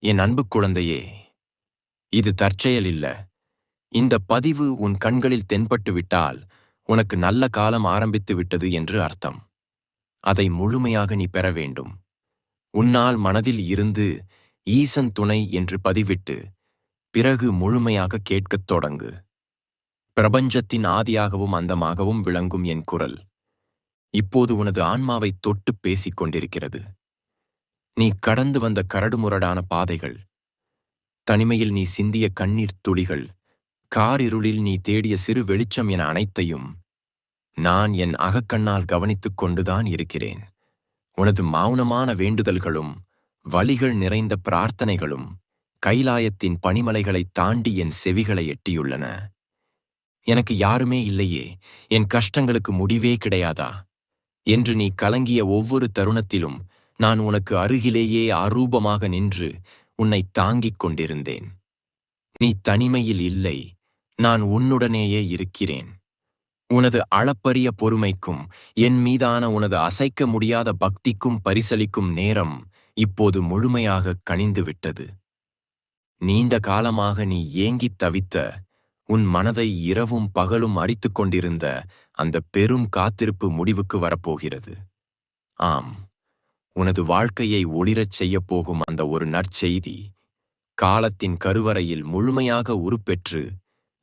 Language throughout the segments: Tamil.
என் அன்பு குழந்தையே, இது தற்செயல் இல்ல. இந்த பதிவு உன் கண்களில் தென்பட்டு விட்டால் உனக்கு நல்ல காலம் ஆரம்பித்து விட்டது என்று அர்த்தம். அதை முழுமையாக நீ பெற வேண்டும். உன்னால் மனதில் இருந்து ஈசன் துணை என்று பதிவிட்டு பிறகு முழுமையாக கேட்கத் தொடங்கு. பிரபஞ்சத்தின் ஆதியாகவும் அந்தமாகவும் விளங்கும் என் குரல் இப்போது உனது ஆன்மாவை தொட்டு பேசிக் கொண்டிருக்கிறது. நீ கடந்து வந்த கரடுமுரடான பாதைகள், தனிமையில் நீ சிந்திய கண்ணீர் துளிகள், காரிருளில் நீ தேடிய சிறு வெளிச்சம் என அனைத்தையும் நான் என் அகக்கண்ணால் கவனித்துக் கொண்டுதான் இருக்கிறேன். உனது மௌனமான வேண்டுதல்களும் வலிகள் நிறைந்த பிரார்த்தனைகளும் கைலாயத்தின் பனிமலைகளை தாண்டி என் செவிகளை எட்டியுள்ளன. எனக்கு யாருமே இல்லையே, என் கஷ்டங்களுக்கு முடிவே கிடையாதா என்று நீ கலங்கிய ஒவ்வொரு தருணத்திலும் நான் உனக்கு அருகிலேயே அரூபமாக நின்று உன்னை தாங்கிக் கொண்டிருந்தேன். நீ தனிமையில் இல்லை, நான் உன்னுடனேயே இருக்கிறேன். உனது அளப்பரிய பொறுமைக்கும் என் மீதான உனது அசைக்க முடியாத பக்திக்கும் பரிசளிக்கும் நேரம் இப்போது முழுமையாக கனிந்துவிட்டது. நீண்ட காலமாக நீ ஏங்கித் தவித்த, உன் மனதை இரவும் பகலும் அரித்துக் கொண்டிருந்த அந்த பெரும் காத்திருப்பு முடிவுக்கு வரப்போகிறது. ஆம், உனது வாழ்க்கையை ஒளிரச் செய்யப் போகும் அந்த ஒரு நற்செய்தி காலத்தின் கருவறையில் முழுமையாக உருப்பெற்று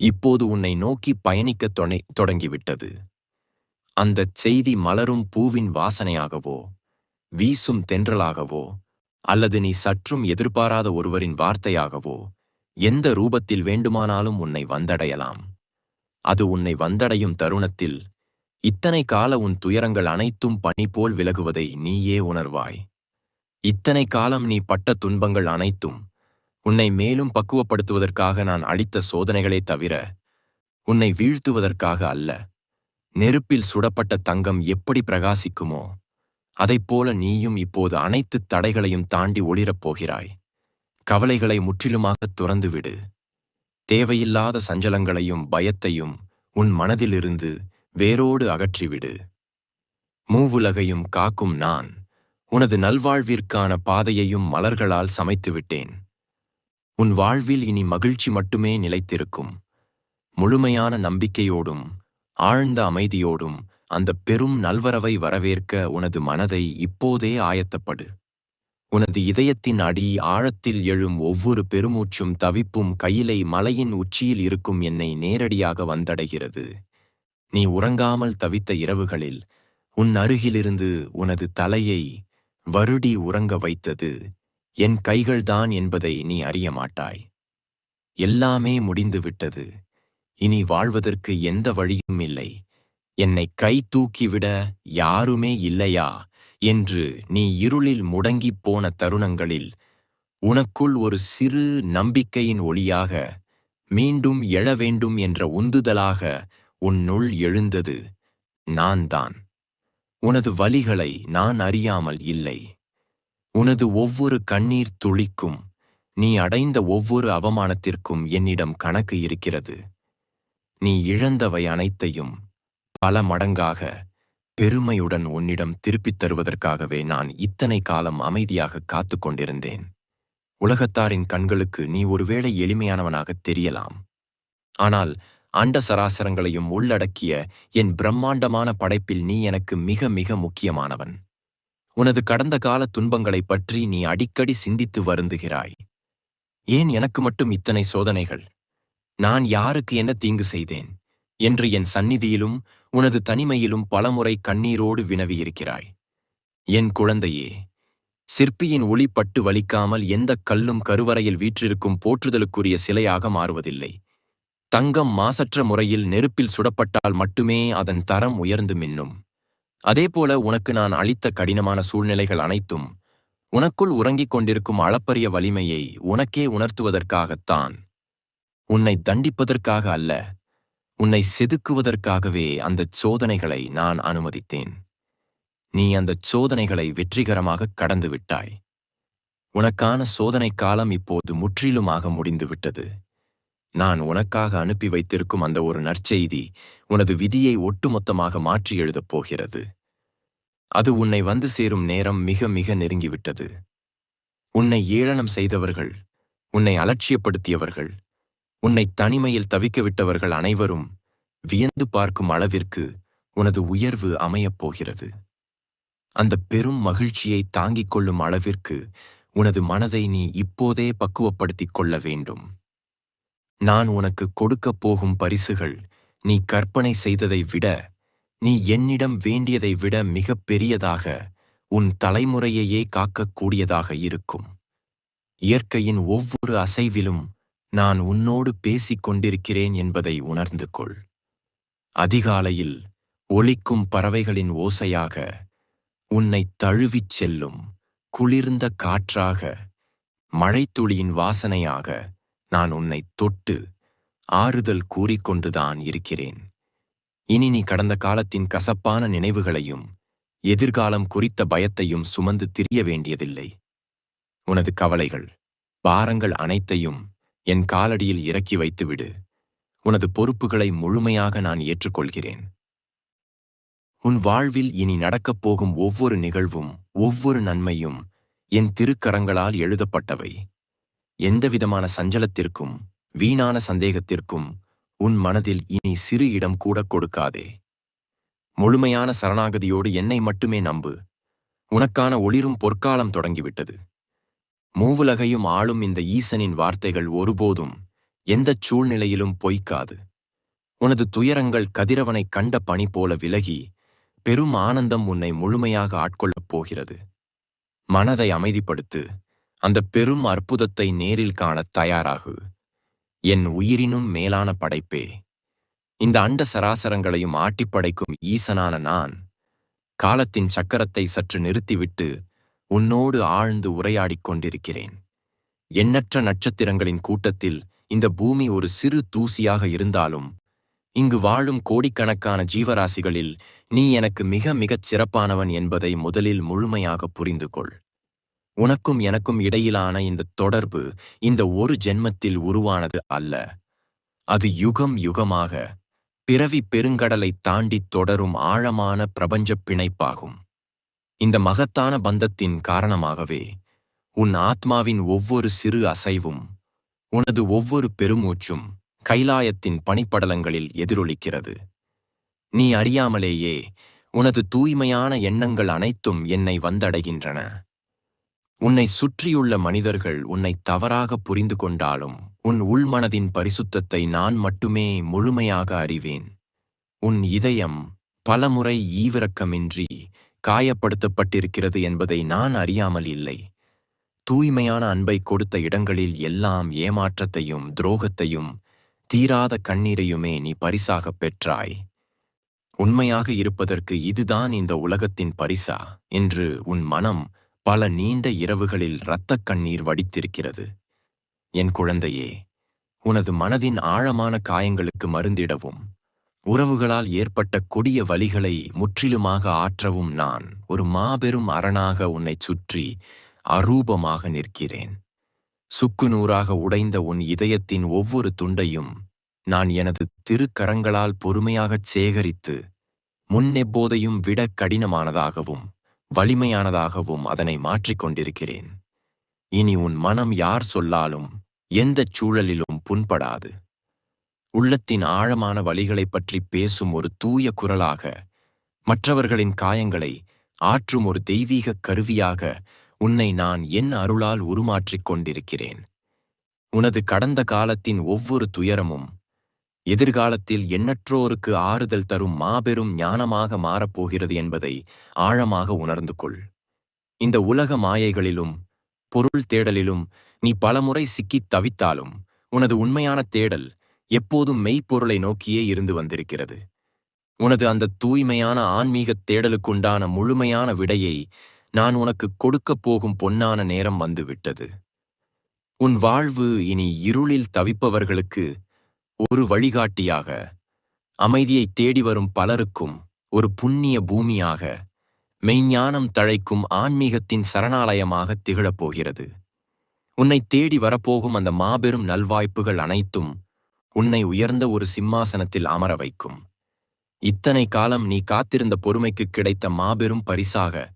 இப்போது உன்னை நோக்கி பயணிக்கத் தொடங்கிவிட்டது. அந்தச் செய்தி மலரும் பூவின் வாசனையாகவோ, வீசும் தென்றலாகவோ, அல்லது நீ சற்றும் எதிர்பாராத ஒருவரின் வார்த்தையாகவோ எந்த ரூபத்தில் வேண்டுமானாலும் உன்னை வந்தடையலாம். அது உன்னை வந்தடையும் தருணத்தில் இத்தனை கால உன் துயரங்கள் அனைத்தும் பனி போல் விலகுவதை நீயே உணர்வாய். இத்தனை காலம் நீ பட்ட துன்பங்கள் அனைத்தும் உன்னை மேலும் பக்குவப்படுத்துவதற்காக நான் அளித்த சோதனைகளே தவிர உன்னை வீழ்த்துவதற்காக அல்ல. நெருப்பில் சுடப்பட்ட தங்கம் எப்படி பிரகாசிக்குமோ அதைப்போல நீயும் இப்போது அனைத்து தடைகளையும் தாண்டி ஒளிரப் போகிறாய். கவலைகளை முற்றிலுமாக துறந்துவிடு. தேவையில்லாத சஞ்சலங்களையும் பயத்தையும் உன் மனதிலிருந்து வேரோடு அகற்றிவிடு. மூவுலகையும் காக்கும் நான் உனது நல்வாழ்விற்கான பாதையையும் மலர்களால் சமைத்துவிட்டேன். உன் வாழ்வில் இனி மகிழ்ச்சி மட்டுமே நிலைத்திருக்கும். முழுமையான நம்பிக்கையோடும் ஆழ்ந்த அமைதியோடும் அந்த பெரும் நல்வரவை வரவேற்க உனது மனதை இப்போதே ஆயத்தப்படு. உனது இதயத்தின் அடி ஆழத்தில் எழும் ஒவ்வொரு பெருமூச்சும் தவிப்பும் கையிலை மலையின் உச்சியில் இருக்கும் என்னை நேரடியாக வந்தடைகிறது. நீ உறங்காமல் தவித்த இரவுகளில் உன் அருகிலிருந்து உனது தலையை வருடி உறங்க வைத்தது என் கைகள்தான் என்பதை நீ அறிய மாட்டாய். எல்லாமே முடிந்துவிட்டது. இனி வாழ்வதற்கு எந்த வழியும் இல்லை. என்னை கை தூக்கிவிட யாருமே இல்லையா என்று நீ இருளில் முடங்கிப் போன தருணங்களில் உனக்குள் ஒரு சிறு நம்பிக்கையின் ஒளியாக மீண்டும் எழ வேண்டும் என்ற உந்துதலாக உன்னுள் எழுந்தது நான்தான். உனது வலிகளை நான் அறியாமல் இல்லை. உனது ஒவ்வொரு கண்ணீர் துளிக்கும், நீ அடைந்த ஒவ்வொரு அவமானத்திற்கும் என்னிடம் கணக்கு இருக்கிறது. நீ இழந்தவை அனைத்தையும் பல மடங்காக பெருமையுடன் உன்னிடம் திருப்பித் தருவதற்காகவே நான் இத்தனை காலம் அமைதியாக காத்து கொண்டிருந்தேன். உலகத்தாரின் கண்களுக்கு நீ ஒருவேளை எளிமையானவனாகத் தெரியலாம். ஆனால் அண்ட சராசரங்களையும் உள்ளடக்கிய என் பிரம்மாண்டமான படைப்பில் நீ எனக்கு மிக மிக முக்கியமானவன். உனது கடந்த கால துன்பங்களைப் பற்றி நீ அடிக்கடி சிந்தித்து வருந்துகிறாய். ஏன் எனக்கு மட்டும் இத்தனை சோதனைகள்? நான் யாருக்கு என்ன தீங்கு செய்தேன் என்று என் சந்நிதியிலும் உனது தனிமையிலும் பலமுறை கண்ணீரோடு வினவியிருக்கிறாய். என் குழந்தையே, சிற்பியின் ஒளி பட்டு வலிக்காமல் எந்த கல்லும் கருவறையில் வீற்றிருக்கும் போற்றுதலுக்குரிய சிலையாக மாறுவதில்லை. தங்கம் மாசற்ற முறையில் நெருப்பில் சுடப்பட்டால் மட்டுமே அதன் தரம் உயர்ந்து மின்னும். அதேபோல உனக்கு நான் அளித்த கடினமான சூழ்நிலைகள் அனைத்தும் உனக்குள் உறங்கிக் கொண்டிருக்கும் அளப்பரிய வலிமையை உனக்கே உணர்த்துவதற்காகத்தான். உன்னை தண்டிப்பதற்காக அல்ல, உன்னை செதுக்குவதற்காகவே அந்தச் சோதனைகளை நான் அனுமதித்தேன். நீ அந்தச் சோதனைகளை வெற்றிகரமாக கடந்துவிட்டாய். உனக்கான சோதனை காலம் இப்போது முற்றிலுமாக முடிந்துவிட்டது. நான் உனக்காக அனுப்பி வைத்திருக்கும் அந்த ஒரு நற்செய்தி உனது விதியை ஒட்டுமொத்தமாக மாற்றி எழுதப் போகிறது. அது உன்னை வந்து சேரும் நேரம் மிக மிக நெருங்கிவிட்டது. உன்னை ஏளனம் செய்தவர்கள், உன்னை அலட்சியப்படுத்தியவர்கள், உன்னை தனிமையில் தவிக்கவிட்டவர்கள் அனைவரும் வியந்து பார்க்கும் அளவிற்கு உனது உயர்வு அமையப் போகிறது. அந்த பெரும் மகிழ்ச்சியை தாங்கிக் கொள்ளும் அளவிற்கு உனது மனதை நீ இப்போதே பக்குவப்படுத்திக் கொள்ள வேண்டும். நான் உனக்கு கொடுக்கப் போகும் பரிசுகள் நீ கற்பனை செய்ததை விட, நீ என்னிடம் வேண்டியதை விட மிகப் பெரியதாக, உன் தலைமுறையையே காக்கக்கூடியதாக இருக்கும். இயற்கையின் ஒவ்வொரு அசைவிலும் நான் உன்னோடு பேசிக் கொண்டிருக்கிறேன் என்பதை உணர்ந்து கொள். அதிகாலையில் ஒலிக்கும் பறவைகளின் ஓசையாக, உன்னை தழுவிச் செல்லும் குளிர்ந்த காற்றாக, மழைத்துளியின் வாசனையாக நான் உன்னை தொட்டு ஆறுதல் கூறிக்கொண்டுதான் இருக்கிறேன். இனி நீ கடந்த காலத்தின் கசப்பான நினைவுகளையும் எதிர்காலம் குறித்த பயத்தையும் சுமந்து திரிய வேண்டியதில்லை. உனது கவலைகள், பாரங்கள் அனைத்தையும் என் காலடியில் இறக்கி வைத்துவிடு. உனது பொறுப்புகளை முழுமையாக நான் ஏற்றுக்கொள்கிறேன். உன் வாழ்வில் இனி நடக்கப் போகும் ஒவ்வொரு நிகழ்வும், ஒவ்வொரு நன்மையும் என் திருக்கரங்களால் எழுதப்பட்டவை. எந்தவிதமான சஞ்சலத்திற்கும் வீணான சந்தேகத்திற்கும் உன் மனதில் இனி சிறு இடம் கூட கொடுக்காதே. முழுமையான சரணாகதியோடு என்னை மட்டுமே நம்பு. உனக்கான ஒளிரும் பொற்காலம் தொடங்கிவிட்டது. மூவுலகையும் ஆளும் இந்த ஈசனின் வார்த்தைகள் ஒருபோதும் எந்தச் சூழ்நிலையிலும் பொய்க்காது. உனது துயரங்கள் கதிரவனைக் கண்ட பனி போல விலகி பெரும் ஆனந்தம் உன்னை முழுமையாக ஆட்கொள்ளப் போகிறது. மனதை அமைதிப்படுத்து. அந்த பெரும் அற்புதத்தை நேரில் காணத் தயாராகு. என் உயிரினும் மேலான படைப்பே, இந்த அண்ட சராசரங்களையும் ஆட்டிப்படைக்கும் ஈசனான நான் காலத்தின் சக்கரத்தை சற்று நிறுத்திவிட்டு உன்னோடு ஆழ்ந்து உரையாடிக் கொண்டிருக்கிறேன். எண்ணற்ற நட்சத்திரங்களின் கூட்டத்தில் இந்த பூமி ஒரு சிறு தூசியாக இருந்தாலும், இங்கு வாழும் கோடிக்கணக்கான ஜீவராசிகளில் நீ எனக்கு மிக மிகச் சிறப்பானவன் என்பதை முதலில் முழுமையாக புரிந்து கொள். உனக்கும் எனக்கும் இடையிலான இந்த தொடர்பு இந்த ஒரு ஜென்மத்தில் உருவானது அல்ல. அது யுகம் யுகமாக பிறவி பெருங்கடலை தாண்டித் தொடரும் ஆழமான பிரபஞ்சப் பிணைப்பாகும். இந்த மகத்தான பந்தத்தின் காரணமாகவே உன் ஆத்மாவின் ஒவ்வொரு சிறு அசைவும், உனது ஒவ்வொரு பெருமூச்சும் கைலாயத்தின் பனிப்படலங்களில் எதிரொலிக்கிறது. நீ அறியாமலேயே உனது தூய்மையான எண்ணங்கள் அனைத்தும் என்னை வந்தடைகின்றன. உன்னை சுற்றியுள்ள மனிதர்கள் உன்னை தவறாக புரிந்து கொண்டாலும் உன் உள்மனதின் பரிசுத்தத்தை நான் மட்டுமே முழுமையாக அறிவேன். உன் இதயம் பலமுறை ஈவிரக்கமின்றி காயப்படுத்தப்பட்டிருக்கிறது என்பதை நான் அறியாமல் இல்லை. தூய்மையான அன்பை கொடுத்த இடங்களில் எல்லாம் ஏமாற்றத்தையும் துரோகத்தையும் தீராத கண்ணீரையுமே நீ பரிசாகப் பெற்றாய். உண்மையாக இருப்பதற்கு இதுதான் இந்த உலகத்தின் பரிசா என்று உன் மனம் பல நீண்ட இரவுகளில் இரத்தக் கண்ணீர் வடித்திருக்கிறது. என் குழந்தையே, உனது மனதின் ஆழமான காயங்களுக்கு மருந்திடவும், உறவுகளால் ஏற்பட்ட கொடிய வலிகளை முற்றிலுமாக ஆற்றவும் நான் ஒரு மாபெரும் அரணாக உன்னைச் சுற்றி அரூபமாக நிற்கிறேன். சுக்குநூறாக உடைந்த உன் இதயத்தின் ஒவ்வொரு துண்டையும் நான் எனது திருக்கரங்களால் பொறுமையாகச் சேகரித்து, முன்னெப்போதையும் விட கடினமானதாகவும் வலிமையானதாகவும் அதனை மாற்றிக்கொண்டிருக்கிறேன். இனி உன் மனம் யார் சொல்லாலும் எந்தச் சூழலிலும் புண்படாது. உள்ளத்தின் ஆழமான வலிகளைப் பற்றி பேசும் ஒரு தூய குரலாக, மற்றவர்களின் காயங்களை ஆற்றும் ஒரு தெய்வீக கருவியாக உன்னை நான் என் அருளால் உருமாற்றிக் கொண்டிருக்கிறேன். உனது கடந்த காலத்தின் ஒவ்வொரு துயரமும் எதிர்காலத்தில் எண்ணற்றோருக்கு ஆறுதல் தரும் மாபெரும் ஞானமாக மாறப்போகிறது என்பதை ஆழமாக உணர்ந்து கொள். இந்த உலக மாயைகளிலும் பொருள் தேடலிலும் நீ பலமுறை சிக்கித் தவித்தாலும் உனது உண்மையான தேடல் எப்போதும் மெய்ப்பொருளை நோக்கியே இருந்து வந்திருக்கிறது. உனது அந்த தூய்மையான ஆன்மீகத் தேடலுக்குண்டான முழுமையான விடையை நான் உனக்கு கொடுக்கப் போகும் பொன்னான நேரம் வந்துவிட்டது. உன் வாழ்வு இனி இருளில் தவிப்பவர்களுக்கு ஒரு வழிகாட்டியாக, அமைதியை தேடி வரும் பலருக்கும் ஒரு புண்ணிய பூமியாக, மெய்ஞானம் தழைக்கும் ஆன்மீகத்தின் சரணாலயமாக திகழப்போகிறது. உன்னை தேடி வரப்போகும் அந்த மாபெரும் நல்வாய்ப்புகள் அனைத்தும் உன்னை உயர்ந்த ஒரு சிம்மாசனத்தில் அமர வைக்கும். இத்தனை காலம் நீ காத்திருந்த பொறுமைக்கு கிடைத்த மாபெரும் பரிசாக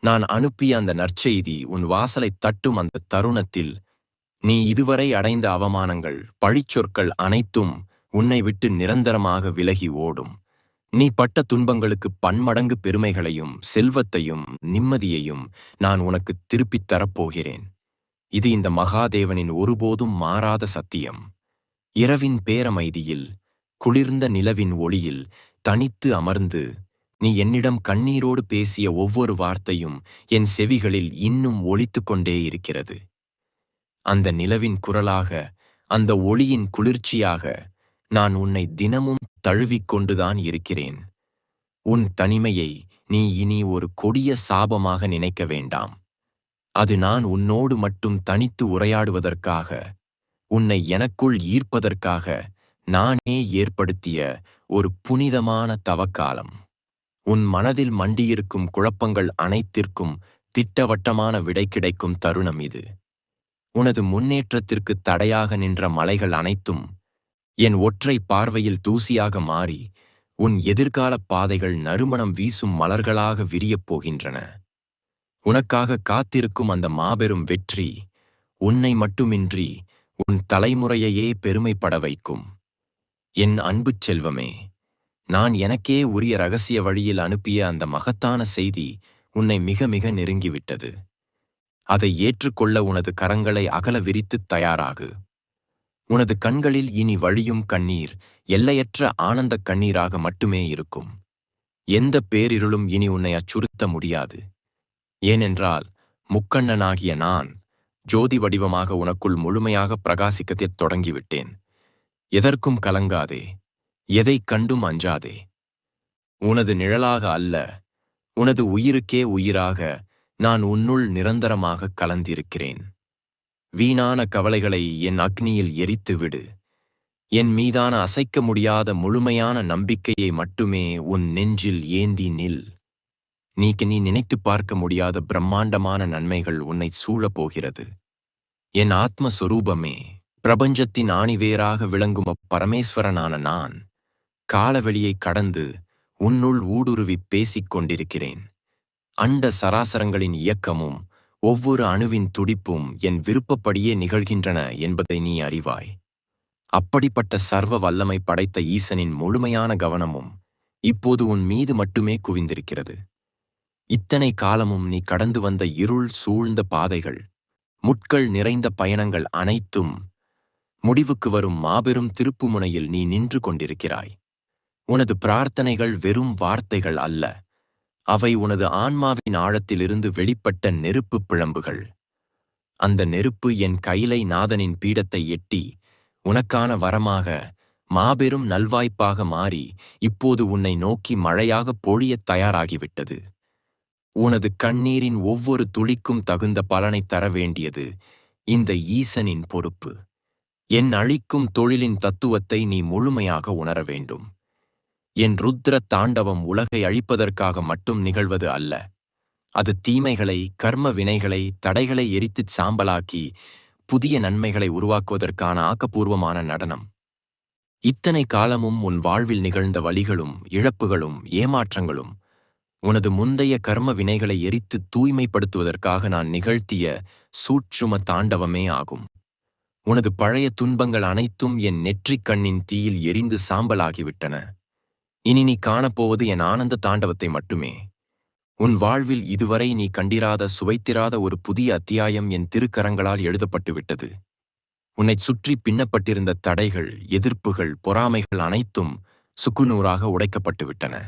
நான் அனுப்பிய அந்த நற்செய்தி உன் வாசலைத் தட்டும் அந்த தருணத்தில் நீ இதுவரை அடைந்த அவமானங்கள், பழிச்சொற்கள் அனைத்தும் உன்னை விட்டு நிரந்தரமாக விலகி ஓடும். நீ பட்ட துன்பங்களுக்கு பன்மடங்கு பெருமைகளையும் செல்வத்தையும் நிம்மதியையும் நான் உனக்கு திருப்பித் தரப்போகிறேன். இது இந்த மகாதேவனின் ஒருபோதும் மாறாத சத்தியம். இரவின் பேரமைதியில், குளிர்ந்த நிலவின் ஒளியில் தனித்து அமர்ந்து நீ என்னிடம் கண்ணீரோடு பேசிய ஒவ்வொரு வார்த்தையும் என் செவிகளில் இன்னும் ஒலித்துக் கொண்டே இருக்கிறது. அந்த நிலவின் குரலாக, அந்த ஒளியின் குளிர்ச்சியாக நான் உன்னை தினமும் தழுவிக்கொண்டுதான் இருக்கிறேன். உன் தனிமையை நீ இனி ஒரு கொடிய சாபமாக நினைக்க வேண்டாம். அது நான் உன்னோடு மட்டும் தனித்து உரையாடுவதற்காக, உன்னை எனக்குள் ஈர்ப்பதற்காக நானே ஏற்படுத்திய ஒரு புனிதமான தவக்காலம். உன் மனதில் மண்டியிருக்கும் குழப்பங்கள் அனைத்திற்கும் திட்டவட்டமான விடை கிடைக்கும் தருணம் இது. உனது முன்னேற்றத்திற்கு தடையாக நின்ற மலைகள் அனைத்தும் என் ஒற்றை பார்வையில் தூசியாக மாறி உன் எதிர்கால பாதைகள் நறுமணம் வீசும் மலர்களாக விரியப் போகின்றன. உனக்காக காத்திருக்கும் அந்த மாபெரும் வெற்றி உன்னை மட்டுமின்றி உன் தலைமுறையையே பெருமைப்பட வைக்கும். என் அன்புச் செல்வமே, நான் எனக்கே உரிய ரகசிய வழியில் அனுப்பிய அந்த மகத்தான செய்தி உன்னை மிக மிக நெருங்கிவிட்டது. அதை ஏற்றுக்கொள்ள உனது கரங்களை அகல விரித்துத் தயாராகு. உனது கண்களில் இனி வழியும் கண்ணீர் எல்லையற்ற ஆனந்தக் கண்ணீராக மட்டுமே இருக்கும். எந்த பேரிருளும் இனி உன்னை அச்சுறுத்த முடியாது. ஏனென்றால் முக்கண்ணனாகிய நான் ஜோதி வடிவமாக உனக்குள் முழுமையாக பிரகாசிக்கத் தொடங்கிவிட்டேன். எதற்கும் கலங்காதே, எதைக் கண்டும் அஞ்சாதே. உனது நிழலாக அல்ல, உனது உயிருக்கே உயிராக நான் உன்னுள் நிரந்தரமாக கலந்திருக்கிறேன். வீணான கவலைகளை என் அக்னியில் எரித்து விடு. என் மீதான அசைக்க முடியாத முழுமையான நம்பிக்கையை மட்டுமே உன் நெஞ்சில் ஏந்தி நில். நீ நினைத்துப் பார்க்க முடியாத பிரம்மாண்டமான நன்மைகள் உன்னை சூழப்போகிறது. என் ஆத்மஸ்வரூபமே, பிரபஞ்சத்தின் ஆணிவேராக விளங்கும் பரமேஸ்வரனான நான் காலவெளியைக் கடந்து உன்னுள் ஊடுருவிப் பேசிக் கொண்டிருக்கிறேன். அண்ட சராசரங்களின் இயக்கமும் ஒவ்வொரு அணுவின் துடிப்பும் என் விருப்பப்படியே நிகழ்கின்றன என்பதை நீ அறிவாய். அப்படிப்பட்ட சர்வ வல்லமை படைத்த ஈசனின் முழுமையான கவனமும் இப்போது உன் மீது மட்டுமே குவிந்திருக்கிறது. இத்தனை காலமும் நீ கடந்து வந்த இருள் சூழ்ந்த பாதைகள், முட்கள் நிறைந்த பயணங்கள் அனைத்தும் முடிவுக்கு வரும் மாபெரும் திருப்புமுனையில் நீ நின்று கொண்டிருக்கிறாய். உனது பிரார்த்தனைகள் வெறும் வார்த்தைகள் அல்ல, அவை உனது ஆன்மாவின் ஆழத்திலிருந்து வெளிப்பட்ட நெருப்புப் பிழம்புகள். அந்த நெருப்பு என் கைலை நாதனின் பீடத்தை எட்டி உனக்கான வரமாக, மாபெரும் நல்வாய்ப்பாக மாறி இப்போது உன்னை நோக்கி மழையாகப் பொழியத் தயாராகிவிட்டது. உனது கண்ணீரின் ஒவ்வொரு துளிக்கும் தகுந்த பலனைத் தர வேண்டியது இந்த ஈசனின் பொறுப்பு. என் அழிக்கும் தொழிலின் தத்துவத்தை நீ முழுமையாக உணர வேண்டும். என் ருத்ர தாண்டவம் உலகை அழிப்பதற்காக மட்டும் நிகழ்வது அல்ல. அது தீமைகளை, கர்ம வினைகளை, தடைகளை எரித்துச் சாம்பலாக்கி புதிய நன்மைகளை உருவாக்குவதற்கான ஆக்கப்பூர்வமான நடனம். இத்தனை காலமும் உன் வாழ்வில் நிகழ்ந்த வலிகளும் இழப்புகளும் ஏமாற்றங்களும் உனது முந்தைய கர்ம வினைகளை எரித்து தூய்மைப்படுத்துவதற்காக நான் நிகழ்த்திய சூட்சும தாண்டவமே ஆகும். உனது பழைய துன்பங்கள் அனைத்தும் என் நெற்றிக் கண்ணின் தீயில் எரிந்து சாம்பலாகிவிட்டன. இனி நீ காணப்போவது என் ஆனந்த தாண்டவத்தை மட்டுமே. உன் வாழ்வில் இதுவரை நீ கண்டிராத, சுவைத்திராத ஒரு புதிய அத்தியாயம் என் திருக்கரங்களால் எழுதப்பட்டுவிட்டது. உன்னைச் சுற்றி பின்னப்பட்டிருந்த தடைகள், எதிர்ப்புகள், பொறாமைகள் அனைத்தும் சுக்குநூறாக உடைக்கப்பட்டுவிட்டன.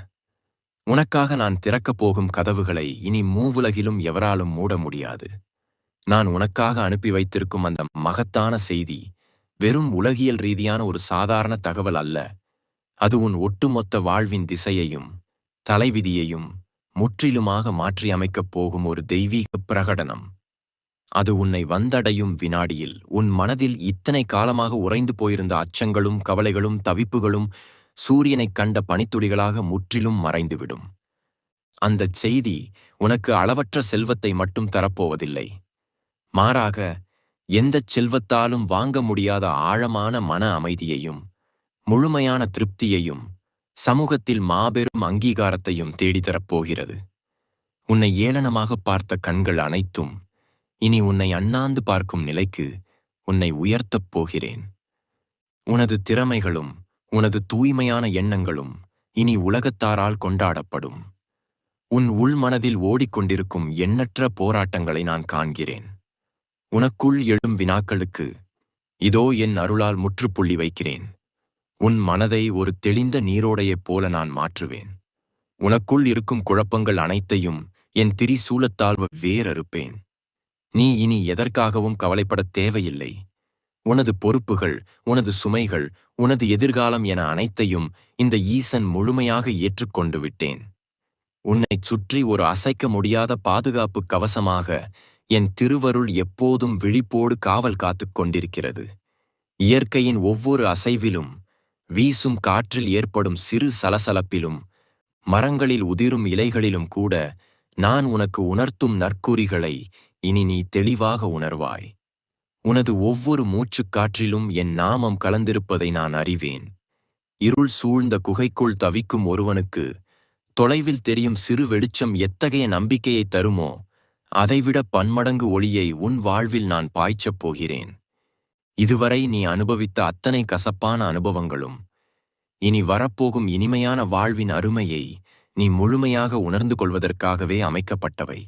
உனக்காக நான் திறக்கப் போகும் கதவுகளை இனி மூவுலகிலும் எவராலும் மூட முடியாது. நான் உனக்காக அனுப்பி வைத்திருக்கும் அந்த மகத்தான செய்தி வெறும் உலகியல் ரீதியான ஒரு சாதாரண தகவல் அல்ல. அது உன் ஒட்டுமொத்த வாழ்வின் திசையையும் தலைவிதியையும் முற்றிலுமாக மாற்றியமைக்கப் போகும் ஒரு தெய்வீக பிரகடனம். அது உன்னை வந்தடையும் வினாடியில் உன் மனதில் இத்தனை காலமாக உறைந்து போயிருந்த அச்சங்களும் கவலைகளும் தவிப்புகளும் சூரியனைக் கண்ட பனித்துளிகளாக முற்றிலும் மறைந்துவிடும். அந்தச் செய்தி உனக்கு அளவற்ற செல்வத்தை மட்டும் தரப்போவதில்லை. மாறாக, எந்தச் செல்வத்தாலும் வாங்க முடியாத ஆழமான மன அமைதியையும் முழுமையான திருப்தியையும் சமூகத்தில் மாபெரும் அங்கீகாரத்தையும் தேடித்தரப்போகிறது. உன்னை ஏளனமாக பார்த்த கண்கள் அனைத்தும் இனி உன்னை அண்ணாந்து பார்க்கும் நிலைக்கு உன்னை உயர்த்தப் போகிறேன். உனது திறமைகளும் உனது தூய்மையான எண்ணங்களும் இனி உலகத்தாரால் கொண்டாடப்படும். உன் உள்மனதில் ஓடிக்கொண்டிருக்கும் எண்ணற்ற போராட்டங்களை நான் காண்கிறேன். உனக்குள் எழும் வினாக்களுக்கு இதோ என் அருளால் முற்றுப்புள்ளி வைக்கிறேன். உன் மனதை ஒரு தெளிந்த நீரோடையைப் போல நான் மாற்றுவேன். உனக்குள் இருக்கும் குழப்பங்கள் அனைத்தையும் என் திரிசூலத்தால் வேரறுப்பேன். நீ இனி எதற்காகவும் கவலைப்படத் தேவையில்லை. உனது பொறுப்புகள், உனது சுமைகள், உனது எதிர்காலம் என அனைத்தையும் இந்த ஈசன் முழுமையாக ஏற்றுக்கொண்டு விட்டேன். உன்னைச் சுற்றி ஒரு அசைக்க முடியாத பாதுகாப்பு கவசமாக என் திருவருள் எப்போதும் விழிப்போடு காவல் காத்துக் கொண்டிருக்கிறது. இயற்கையின் ஒவ்வொரு அசைவிலும், வீசும் காற்றில் ஏற்படும் சிறு சலசலப்பிலும், மரங்களில் உதிரும் இலைகளிலும் கூட நான் உனக்கு உணர்த்தும் நற்குறிகளை இனி நீ தெளிவாக உணர்வாய். உனது ஒவ்வொரு மூச்சுக்காற்றிலும் என் நாமம் கலந்திருப்பதை நான் அறிவேன். இருள் சூழ்ந்த குகைக்குள் தவிக்கும் ஒருவனுக்கு தொலைவில் தெரியும் சிறு வெளிச்சம் எத்தகைய நம்பிக்கையை தருமோ, அதைவிட பன்மடங்கு ஒளியை உன் வாழ்வில் நான் பாய்ச்சப் போகிறேன். இதுவரை நீ அனுபவித்த அத்தனை கசப்பான அனுபவங்களும் இனி வரப்போகும் இனிமையான வாழ்வின் அருமையை நீ முழுமையாக உணர்ந்து கொள்வதற்காகவே அமைக்கப்பட்டவை.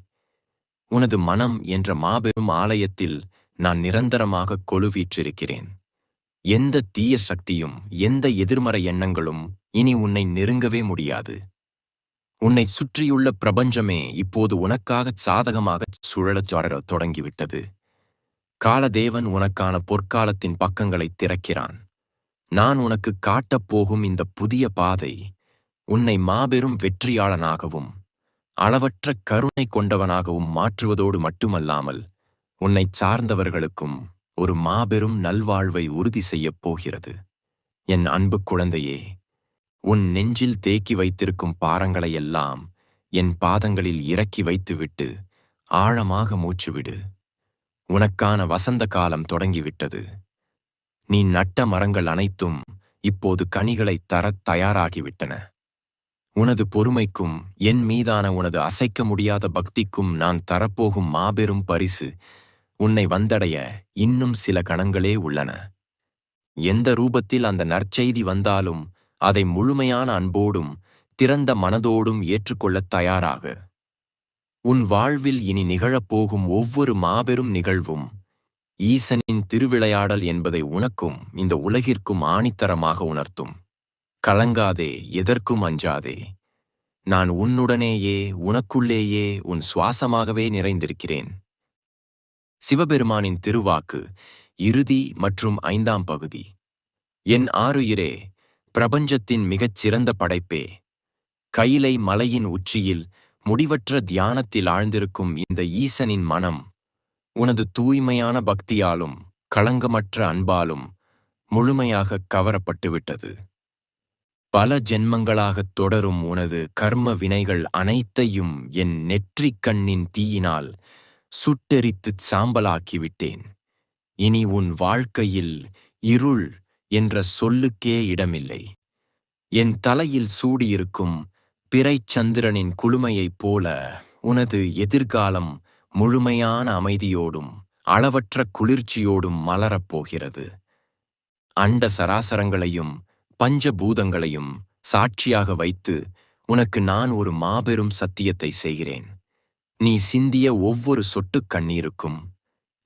உனது மனம் என்ற மாபெரும் ஆலயத்தில் நான் நிரந்தரமாக கொலுவீற்றிருக்கிறேன். எந்த தீய சக்தியும் எந்த எதிர்மறை எண்ணங்களும் இனி உன்னை நெருங்கவே முடியாது. உன்னை சுற்றியுள்ள பிரபஞ்சமே இப்போது உனக்காகச் சாதகமாகச் சுழலச் தொடங்கிவிட்டது. காலதேவன் உனக்கான பொற்காலத்தின் பக்கங்களைத் திறக்கிறான். நான் உனக்கு காட்டப்போகும் இந்த புதிய பாதை உன்னை மாபெரும் வெற்றியாளனாகவும் அளவற்ற கருணை கொண்டவனாகவும் மாற்றுவதோடு மட்டுமல்லாமல் உன்னைச் சார்ந்தவர்களுக்கும் ஒரு மாபெரும் நல்வாழ்வை உறுதி செய்யப் போகிறது. என் அன்பு குழந்தையே, உன் நெஞ்சில் தேக்கி வைத்திருக்கும் பாரங்களையெல்லாம் என் பாதங்களில் இறக்கி வைத்துவிட்டு ஆழமாக மூச்சுவிடு. உனக்கான வசந்த காலம் தொடங்கிவிட்டது. நீ நட்ட மரங்கள் அனைத்தும் இப்போது கனிகளைத் தரத் தயாராகிவிட்டன. உனது பொறுமைக்கும் என் மீதான உனது அசைக்க முடியாத பக்திக்கும் நான் தரப்போகும் மாபெரும் பரிசு உன்னை வந்தடைய இன்னும் சில கணங்களே உள்ளன. எந்த ரூபத்தில் அந்த நற்செய்தி வந்தாலும் அதை முழுமையான அன்போடும் திறந்த மனதோடும் ஏற்றுக்கொள்ளத் தயாராக. உன் வாழ்வில் இனி நிகழப்போகும் ஒவ்வொரு மாபெரும் நிகழ்வும் ஈசனின் திருவிளையாடல் என்பதை உனக்கும் இந்த உலகிற்கும் ஆணித்தரமாக உணர்த்தும். கலங்காதே, எதற்கும் அஞ்சாதே. நான் உன்னுடனேயே உனக்குள்ளேயே உன் சுவாசமாகவே நிறைந்திருக்கிறேன். சிவபெருமானின் திருவாக்கு இறுதி மற்றும் 5ஆம் பகுதி. என் ஆருயிரே, பிரபஞ்சத்தின் மிகச் சிறந்த படைப்பே, கையிலை மலையின் உச்சியில் முடிவற்ற தியானத்தில் ஆழ்ந்திருக்கும் இந்த ஈசனின் மனம் உனது தூய்மையான பக்தியாலும் களங்கமற்ற அன்பாலும் முழுமையாக கவரப்பட்டுவிட்டது. பல ஜென்மங்களாகத் தொடரும் உனது கர்ம வினைகள் அனைத்தையும் என் நெற்றிக் கண்ணின் தீயினால் சுட்டெரித்துச் சாம்பலாக்கிவிட்டேன். இனி உன் வாழ்க்கையில் இருள் என்ற சொல்லுக்கே இடமில்லை. என் தலையில் சூடியிருக்கும் பிறைச்சந்திரனின் குளுமையைப் போல உனது எதிர்காலம் முழுமையான அமைதியோடும் அளவற்ற குளிர்ச்சியோடும் மலரப்போகிறது. அண்ட சராசரங்களையும் பஞ்சபூதங்களையும் சாட்சியாக வைத்து உனக்கு நான் ஒரு மாபெரும் சத்தியத்தை செய்கிறேன். நீ சிந்திய ஒவ்வொரு சொட்டுக் கண்ணீருக்கும்,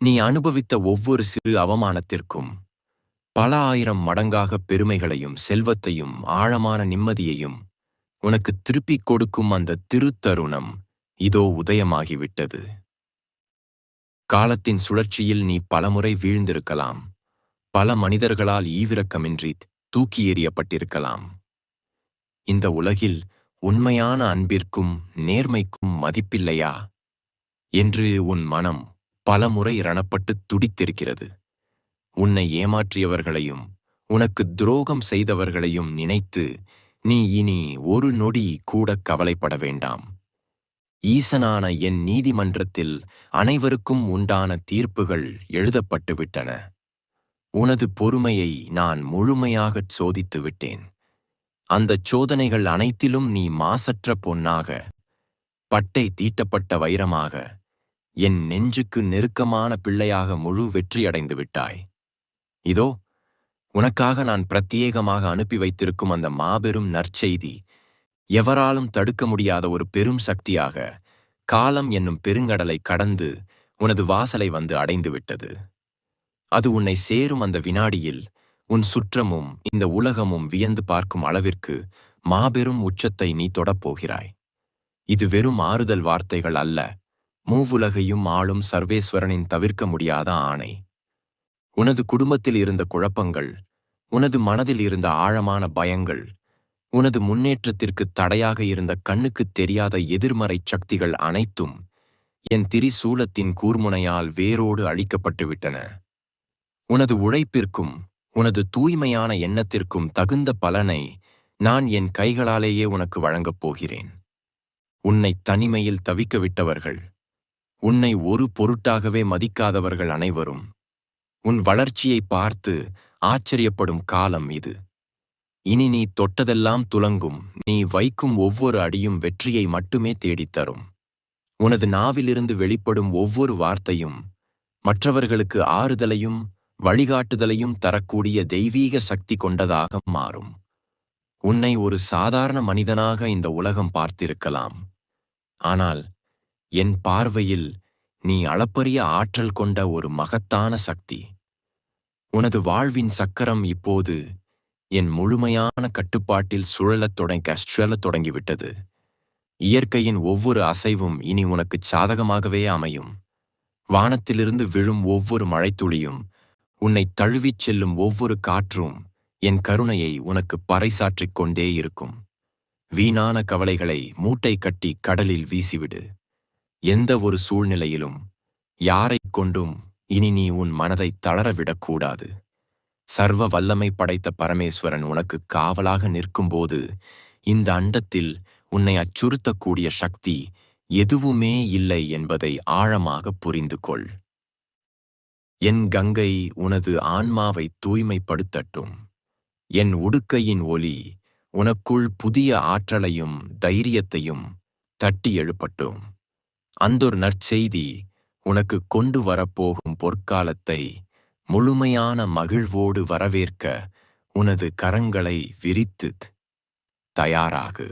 நீ அனுபவித்த ஒவ்வொரு சிறு அவமானத்திற்கும் பல ஆயிரம் மடங்காக பெருமைகளையும் செல்வத்தையும் ஆழமான நிம்மதியையும் உனக்கு திருப்பிக் கொடுக்கும் அந்த திருத்தருணம் இதோ உதயமாகிவிட்டது. காலத்தின் சுழற்சியில் நீ பலமுறை வீழ்ந்திருக்கலாம். பல மனிதர்களால் ஈவிரக்கமின்றி தூக்கி எறியப்பட்டிருக்கலாம். இந்த உலகில் உண்மையான அன்பிற்கும் நேர்மைக்கும் மதிப்பில்லையா என்று உன் மனம் பலமுறை ரணப்பட்டு துடித்திருக்கிறது. உன்னை ஏமாற்றியவர்களையும் உனக்கு துரோகம் செய்தவர்களையும் நினைத்து நீ இனி ஒரு நொடி கூட கவலைப்பட வேண்டாம். ஈசனான என் நீதிமன்றத்தில் அனைவருக்கும் உண்டான தீர்ப்புகள் எழுதப்பட்டுவிட்டன. உனது பொறுமையை நான் முழுமையாகச் சோதித்து விட்டேன். அந்தச் சோதனைகள் அனைத்திலும் நீ மாசற்ற பொன்னாக பட்டை தீட்டப்பட்ட வைரமாக, என் நெஞ்சுக்கு நெருக்கமான பிள்ளையாக முழு வெற்றியடைந்து விட்டாய். இதோ உனக்காக நான் பிரத்யேகமாக அனுப்பி வைத்திருக்கும் அந்த மாபெரும் நற்செய்தி எவராலும் தடுக்க முடியாத ஒரு பெரும் சக்தியாக காலம் என்னும் பெருங்கடலை கடந்து உனது வாசலை வந்து அடைந்து விட்டது. அது உன்னை சேரும் அந்த வினாடியில் உன் சுற்றமும் இந்த உலகமும் வியந்து பார்க்கும் அளவிற்கு மாபெரும் உச்சத்தை நீ தொடப்போகிறாய். இது வெறும் ஆறுதல் வார்த்தைகள் அல்ல, மூவுலகையும் ஆளும் சர்வேஸ்வரனின் தவிர்க்க முடியாத ஆணை. உனது குடும்பத்தில் இருந்த குழப்பங்கள், உனது மனதில் இருந்த ஆழமான பயங்கள், உனது முன்னேற்றத்திற்கு தடையாக இருந்த கண்ணுக்குத் தெரியாத எதிர்மறை சக்திகள் அனைத்தும் என் திரிசூலத்தின் கூர்முனையால் வேரோடு அழிக்கப்பட்டு விட்டன. உனது உழைப்பிற்கும் உனது தூய்மையான எண்ணத்திற்கும் தகுந்த பலனை நான் என் கைகளாலேயே உனக்கு வழங்கப் போகிறேன். உன்னை தனிமையில் தவிக்க விட்டவர்கள், உன்னை ஒரு பொருட்டாகவே மதிக்காதவர்கள் அனைவரும் உன் வளர்ச்சியை பார்த்து ஆச்சரியப்படும் காலம் இது. இனி நீ தொட்டதெல்லாம் துலங்கும், நீ வைக்கும் ஒவ்வொரு அடியும் வெற்றியை மட்டுமே தேடித்தரும். உனது நாவிலிருந்து வெளிப்படும் ஒவ்வொரு வார்த்தையும் மற்றவர்களுக்கு ஆறுதலையும் வழிகாட்டுதலையும் தரக்கூடிய தெய்வீக சக்தி கொண்டதாக மாறும். உன்னை ஒரு சாதாரண மனிதனாக இந்த உலகம் பார்த்திருக்கலாம், ஆனால் என் பார்வையில் நீ அளப்பரிய ஆற்றல் கொண்ட ஒரு மகத்தான சக்தி. உனது வாழ்வின் சக்கரம் இப்போது என் முழுமையான கட்டுப்பாட்டில் சுழலத் தொடங்கிவிட்டது. இயற்கையின் ஒவ்வொரு அசைவும் இனி உனக்குச் சாதகமாகவே அமையும். வானத்திலிருந்து விழும் ஒவ்வொரு மழைத்துளியும், உன்னை தழுவிச் செல்லும் ஒவ்வொரு காற்றும் என் கருணையை உனக்கு பறைசாற்றிக் கொண்டே இருக்கும். வீணான கவலைகளை மூட்டை கட்டி கடலில் வீசிவிடு. எந்த ஒரு சூழ்நிலையிலும் யாரைக் கொண்டும் இனி நீ உன் மனதை தளரவிடக்கூடாது. சர்வ வல்லமை படைத்த பரமேஸ்வரன் உனக்கு காவலாக நிற்கும்போது இந்த அண்டத்தில் உன்னை அச்சுறுத்தக்கூடிய சக்தி எதுவுமே இல்லை என்பதை ஆழமாக புரிந்து கொள். என் கங்கை உனது ஆன்மாவை தூய்மைப்படுத்தட்டும். என் உடுக்கையின் ஒளி உனக்குள் புதிய ஆற்றலையும் தைரியத்தையும் தட்டி எழுப்பட்டும். அந்தொரு நற்செய்தி உனக்கு கொண்டு வரப்போகும் பொற்காலத்தை முழுமையான மகிழ்வோடு வரவேற்க உனது கரங்களை விரித்துத் தயாராகு.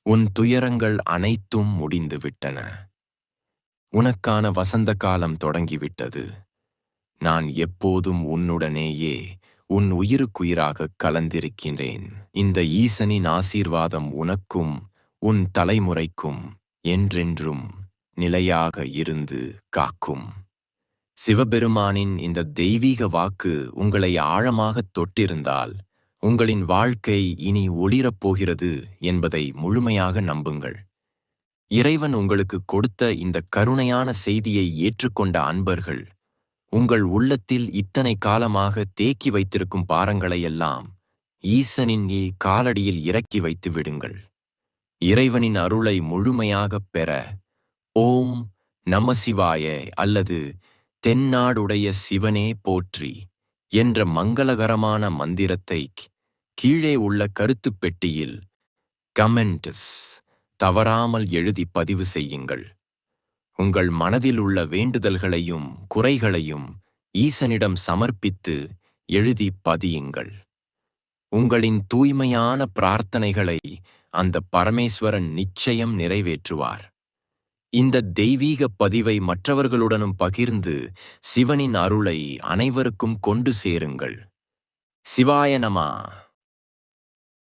உன் துயரங்கள் அனைத்தும் முடிந்துவிட்டன. உனக்கான வசந்த காலம் தொடங்கிவிட்டது. நான் எப்போதும் உன்னுடனேயே உன் உயிருக்குயிராக கலந்திருக்கிறேன். இந்த ஈசனின் ஆசீர்வாதம் உனக்கும் உன் தலைமுறைக்கும் என்றென்றும் நிலையாக இருந்து காக்கும். சிவபெருமானின் இந்த தெய்வீக வாக்கு உங்களை ஆழமாகத் தொட்டிருந்தால் உங்களின் வாழ்க்கை இனி ஒளிரப் போகிறது என்பதை முழுமையாக நம்புங்கள். இறைவன் உங்களுக்கு கொடுத்த இந்த கருணையான செய்தியை ஏற்றுக்கொண்ட அன்பர்கள் உங்கள் உள்ளத்தில் இத்தனை காலமாக தேக்கி வைத்திருக்கும் பாரங்களையெல்லாம் ஈசனின் காலடியில் இறக்கி வைத்து விடுங்கள். இறைவனின் அருளை முழுமையாகப் பெற ஓம் நம சிவாய அல்லது தென்னாடுடைய சிவனே போற்றி என்ற மங்களகரமான மந்திரத்தை கீழே உள்ள கருத்துப் பெட்டியில் கமெண்ட்ஸ் தவறாமல் எழுதி பதிவு செய்யுங்கள். உங்கள் மனதில் உள்ள வேண்டுதல்களையும் குறைகளையும் ஈசனிடம் சமர்ப்பித்து எழுதி பதியுங்கள். உங்களின் தூய்மையான பிரார்த்தனைகளை அந்த பரமேஸ்வரன் நிச்சயம் நிறைவேற்றுவார். இந்த தெய்வீக பதிவை மற்றவர்களுடனும் பகிர்ந்து சிவனின் அருளை அனைவருக்கும் கொண்டு சேருங்கள். சிவாய நமः.